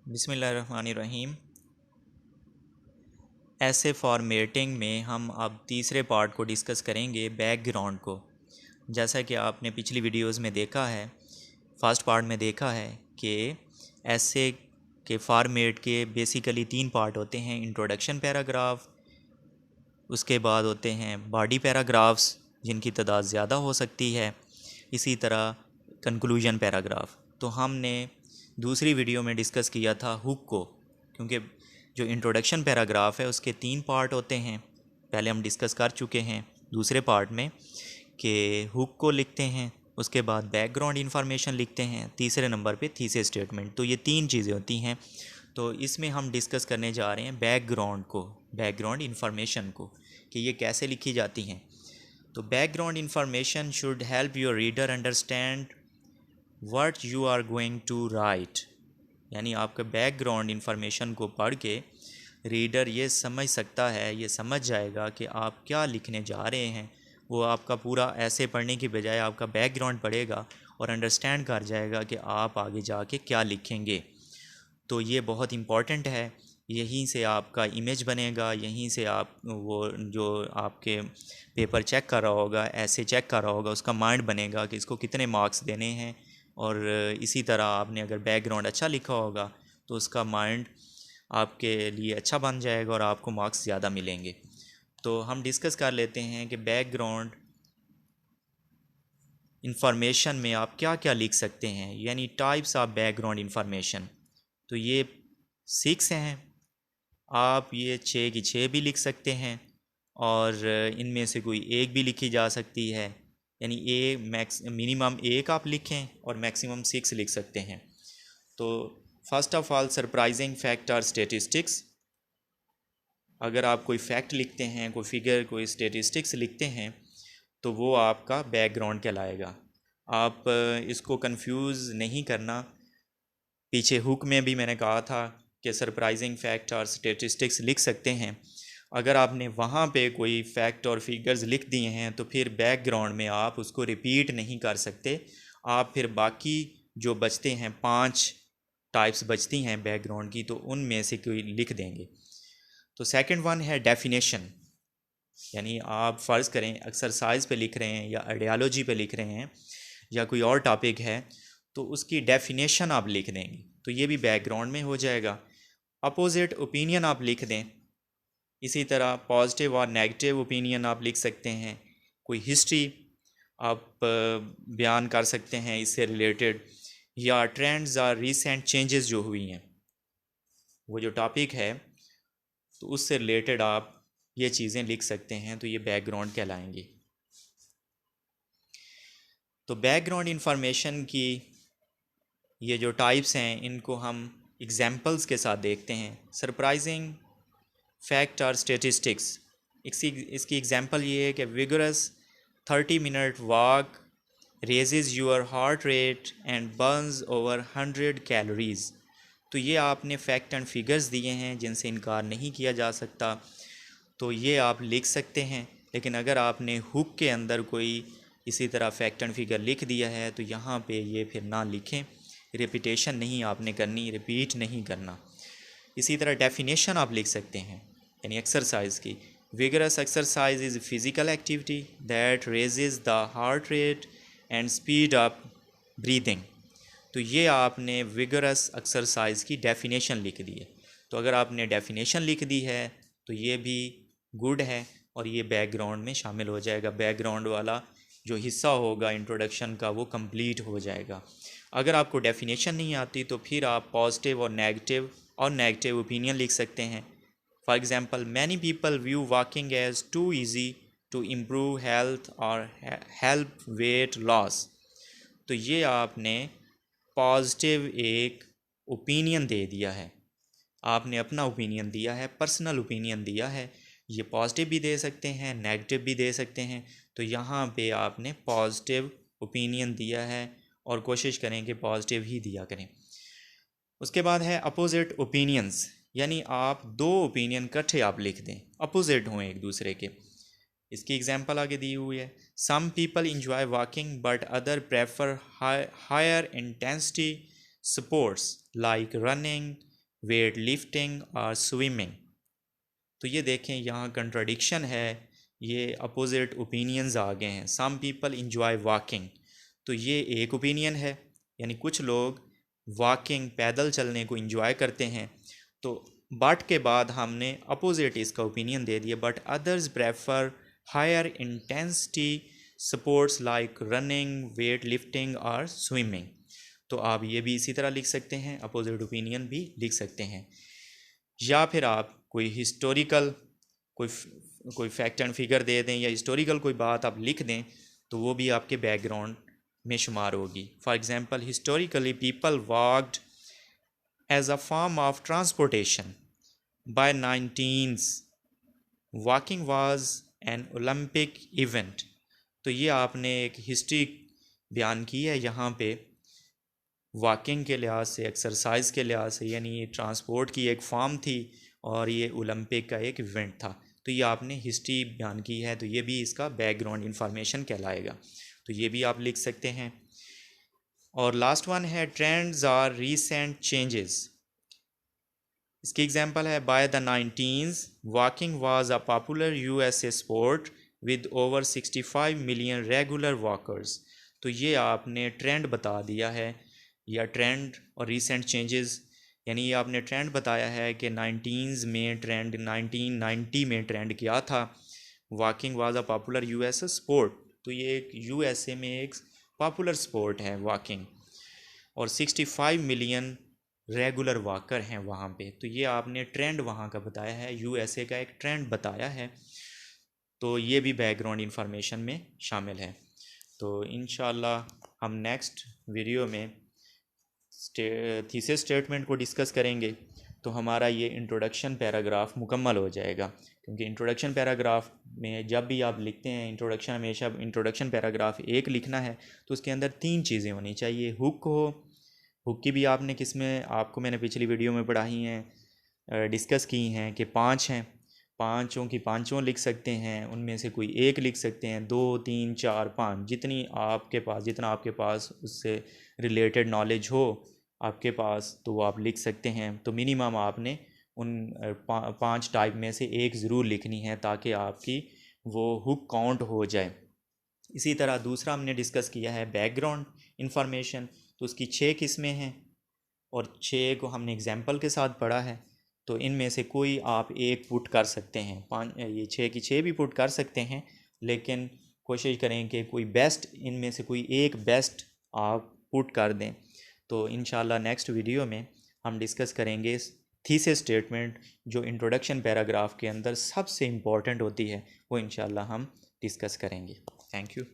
बिस्मिल्लाहिर्रहमानिर्रहीम। ऐसे फॉर्मेटिंग में हम अब तीसरे पार्ट को डिस्कस करेंगे, बैकग्राउंड को। जैसा कि आपने पिछली वीडियोस में देखा है, फर्स्ट पार्ट में देखा है कि ऐसे के फॉर्मेट के बेसिकली तीन पार्ट होते हैं। इंट्रोडक्शन पैराग्राफ, उसके बाद होते हैं बॉडी पैराग्राफ्स जिनकी तादाद ज़्यादा हो सकती है, इसी तरह कंक्लूजन पैराग्राफ। तो हमने दूसरी वीडियो में डिस्कस किया था हुक को, क्योंकि जो इंट्रोडक्शन पैराग्राफ है उसके तीन पार्ट होते हैं। पहले हम डिस्कस कर चुके हैं दूसरे पार्ट में कि हुक को लिखते हैं, उसके बाद बैकग्राउंड इंफॉर्मेशन लिखते हैं, तीसरे नंबर पे थीसिस स्टेटमेंट। तो ये तीन चीज़ें होती हैं। तो इसमें हम डिस्कस करने जा रहे हैं बैकग्राउंड को, बैकग्राउंड इंफॉर्मेशन को, कि ये कैसे लिखी जाती हैं। तो background information should help your reader understand what you are going to write. यानी आपका बैकग्राउंड इंफॉर्मेशन को पढ़ के रीडर ये समझ सकता है, ये समझ जाएगा कि आप क्या लिखने जा रहे हैं। वो आपका पूरा ऐसे पढ़ने की बजाय आपका बैकग्राउंड पढ़ेगा और अंडरस्टैंड कर जाएगा कि आप आगे जाके क्या लिखेंगे। तो ये बहुत इम्पॉर्टेंट है। यहीं से आपका इमेज बनेगा, यहीं से आप वो जो आपके पेपर चेक कर रहा होगा, ऐसे चेक कर रहा होगा, उसका माइंड बनेगा कि इसको कितने मार्क्स देने हैं। और इसी तरह आपने अगर बैकग्राउंड अच्छा लिखा होगा तो उसका माइंड आपके लिए अच्छा बन जाएगा और आपको मार्क्स ज़्यादा मिलेंगे। तो हम डिस्कस कर लेते हैं कि बैकग्राउंड इंफॉर्मेशन में आप क्या क्या लिख सकते हैं, यानी टाइप्स ऑफ बैकग्राउंड इंफॉर्मेशन। तो ये 6 हैं। आप ये 6 की 6 भी लिख सकते हैं और इनमें से कोई एक भी लिखी जा सकती है। यानी मिनिमम एक आप लिखें और मैक्सिमम 6 लिख सकते हैं। तो first of all, surprising fact और स्टेटिस्टिक्स। अगर आप कोई फैक्ट लिखते हैं, कोई फिगर, कोई स्टेटिस्टिक्स लिखते हैं, तो वो आपका बैकग्राउंड कहलाएगा। आप इसको कंफ्यूज नहीं करना। पीछे हुक में भी मैंने कहा था कि सरप्राइजिंग फैक्ट और स्टेटिस्टिक्स लिख सकते हैं। अगर आपने वहाँ पे कोई फैक्ट और फिगर्स लिख दिए हैं तो फिर बैकग्राउंड में आप उसको रिपीट नहीं कर सकते। आप फिर बाकी जो बचते हैं 5 टाइप्स बचती हैं बैकग्राउंड की, तो उनमें से कोई लिख देंगे। तो सेकंड वन है डेफिनेशन। यानी आप फ़र्ज़ करें एक्सरसाइज पे लिख रहे हैं या आइडियालॉजी पे लिख रहे हैं या कोई और टॉपिक है, तो उसकी डेफिनेशन आप लिख देंगे, तो ये भी बैकग्राउंड में हो जाएगा। अपोजिट ओपिनियन आप लिख दें। इसी तरह पॉजिटिव और नेगेटिव ओपिनियन आप लिख सकते हैं। कोई हिस्ट्री आप बयान कर सकते हैं इससे रिलेटेड, या ट्रेंड्स और रीसेंट चेंजेस जो हुई हैं, वो जो टॉपिक है तो उससे रिलेटेड आप ये चीज़ें लिख सकते हैं। तो ये बैकग्राउंड कहलाएंगी। तो बैकग्राउंड इंफॉर्मेशन की ये जो टाइप्स हैं इनको हम एग्जाम्पल्स के साथ देखते हैं। सरप्राइजिंग फैक्ट और स्टेटिस्टिक्स, इसकी एग्जांपल ये है कि vigorous 30-minute walk raises your heart rate and Burns over 100 calories. तो ये आपने फैक्ट एंड फिगर्स दिए हैं जिनसे इनकार नहीं किया जा सकता, तो ये आप लिख सकते हैं। लेकिन अगर आपने हुक के अंदर कोई इसी तरह फैक्ट एंड फिगर लिख दिया है तो यहाँ पे ये फिर ना लिखें। रिपीटेशन नहीं आपने करनी, रिपीट नहीं करना। इसी तरह डेफिनेशन आप लिख सकते हैं, यानी एक्सरसाइज की। Vigorous exercise is physical activity that raises the heart rate and speed up breathing. तो ये आपने विगरस एक्सरसाइज की डेफिनेशन लिख दी है। तो अगर आपने डेफिनेशन लिख दी है तो ये भी गुड है और ये बैकग्राउंड में शामिल हो जाएगा। बैकग्राउंड वाला जो हिस्सा होगा इंट्रोडक्शन का वो कंप्लीट हो जाएगा। अगर आपको डेफिनेशन नहीं आती तो फिर आप पॉजिटिव और नेगेटिव ओपिनियन लिख सकते हैं। For example, many people view walking as too easy to improve health और हेल्प वेट लॉस। तो ये आपने पॉजिटिव एक ओपिनियन दे दिया है, आपने अपना ओपिनियन दिया है, पर्सनल ओपिनियन दिया है। ये पॉजिटिव भी दे सकते हैं, नेगेटिव भी दे सकते हैं। तो यहाँ पे आपने पॉजिटिव ओपिनियन दिया है और कोशिश करें कि पॉजिटिव ही दिया करें। उसके बाद है अपोजिट ओपिनियंस, यानी आप दो ओपिनियन इकट्ठे आप लिख दें, अपोजिट हों एक दूसरे के। इसकी एग्जांपल आगे दी हुई है। Some people enjoy walking but other prefer higher intensity sports like running weight lifting और स्विमिंग। तो ये देखें यहाँ कंट्राडिक्शन है, ये अपोजिट ओपिनियंस आ गए हैं। सम पीपल इंजॉय वॉकिंग, तो ये एक ओपिनियन है, यानी कुछ लोग वॉकिंग पैदल चलने को इंजॉय करते हैं। तो बट के बाद हमने अपोजिट इसका ओपिनियन दे दिया, but others prefer higher intensity sports like running, weight lifting और स्विमिंग। तो आप ये भी इसी तरह लिख सकते हैं, अपोजिट ओपिनियन भी लिख सकते हैं। या फिर आप कोई हिस्टोरिकल कोई फैक्ट एंड फिगर दे दें या हिस्टोरिकल कोई बात आप लिख दें, तो वो भी आपके बैकग्राउंड में शुमार होगी। For example, historically people walked as a form of transportation by 19th walking was an Olympic event. तो ये आपने एक हिस्ट्री बयान की है यहाँ पे, वॉकिंग के लिहाज से, एक्सरसाइज के लिहाज से, यानी ये ट्रांसपोर्ट की एक फॉर्म थी और ये ओलंपिक का एक इवेंट था। तो ये आपने हिस्ट्री बयान की है, तो ये भी इसका बैकग्राउंड इंफॉर्मेशन कहलाएगा। तो ये भी आप लिख सकते हैं। और लास्ट वन है ट्रेंड्स आर रीसेंट चेंजेस। इसकी एग्जांपल है, by the 19th walking was a popular USA sport with over 65 million regular walkers. तो ये आपने ट्रेंड बता दिया है, या ट्रेंड और रीसेंट चेंजेस, यानी ये आपने ट्रेंड बताया है कि 19 में ट्रेंड 1990 में ट्रेंड किया था। Walking was a popular USA sport, तो ये एक यूएसए में एक पॉपुलर स्पोर्ट है वॉकिंग, और 65 मिलियन रेगुलर वॉकर हैं वहाँ पे। तो ये आपने ट्रेंड वहाँ का बताया है, यूएसए का एक ट्रेंड बताया है। तो ये भी बैकग्राउंड इंफॉर्मेशन में शामिल है। तो इंशाल्लाह हम नेक्स्ट वीडियो में थीसिस स्टेटमेंट को डिस्कस करेंगे, तो हमारा ये इंट्रोडक्शन पैराग्राफ मुकम्मल हो जाएगा। क्योंकि इंट्रोडक्शन पैराग्राफ में जब भी आप लिखते हैं इंट्रोडक्शन, हमेशा इंट्रोडक्शन पैराग्राफ एक लिखना है तो उसके अंदर 3 चीज़ें होनी चाहिए। हुक हो, हुक की भी आपने किस्में आपको मैंने पिछली वीडियो में पढ़ाई हैं, डिस्कस की हैं कि 5 हैं, पाँचों की पाँचों लिख सकते हैं, उनमें से कोई एक लिख सकते हैं, 2, 3, 4, 5, जितना आपके पास उससे रिलेटेड नॉलेज हो आपके पास, तो वो आप लिख सकते हैं। तो मिनिमम आपने उन 5 टाइप में से एक ज़रूर लिखनी है, ताकि आपकी वो हुक काउंट हो जाए। इसी तरह दूसरा हमने डिस्कस किया है बैकग्राउंड इंफॉर्मेशन, तो उसकी 6 किस्में हैं और 6 को हमने एग्जाम्पल के साथ पढ़ा है। तो इनमें से कोई आप एक पुट कर सकते हैं, 5 ये 6 की 6 भी पुट कर सकते हैं, लेकिन कोशिश करें कि कोई बेस्ट, इनमें से कोई एक बेस्ट आप पुट कर दें। तो इंशाल्लाह नेक्स्ट वीडियो में हम डिस्कस करेंगे थीसिस स्टेटमेंट, जो इंट्रोडक्शन पैराग्राफ के अंदर सबसे इम्पॉर्टेंट होती है, वो इंशाल्लाह हम डिस्कस करेंगे। Thank you.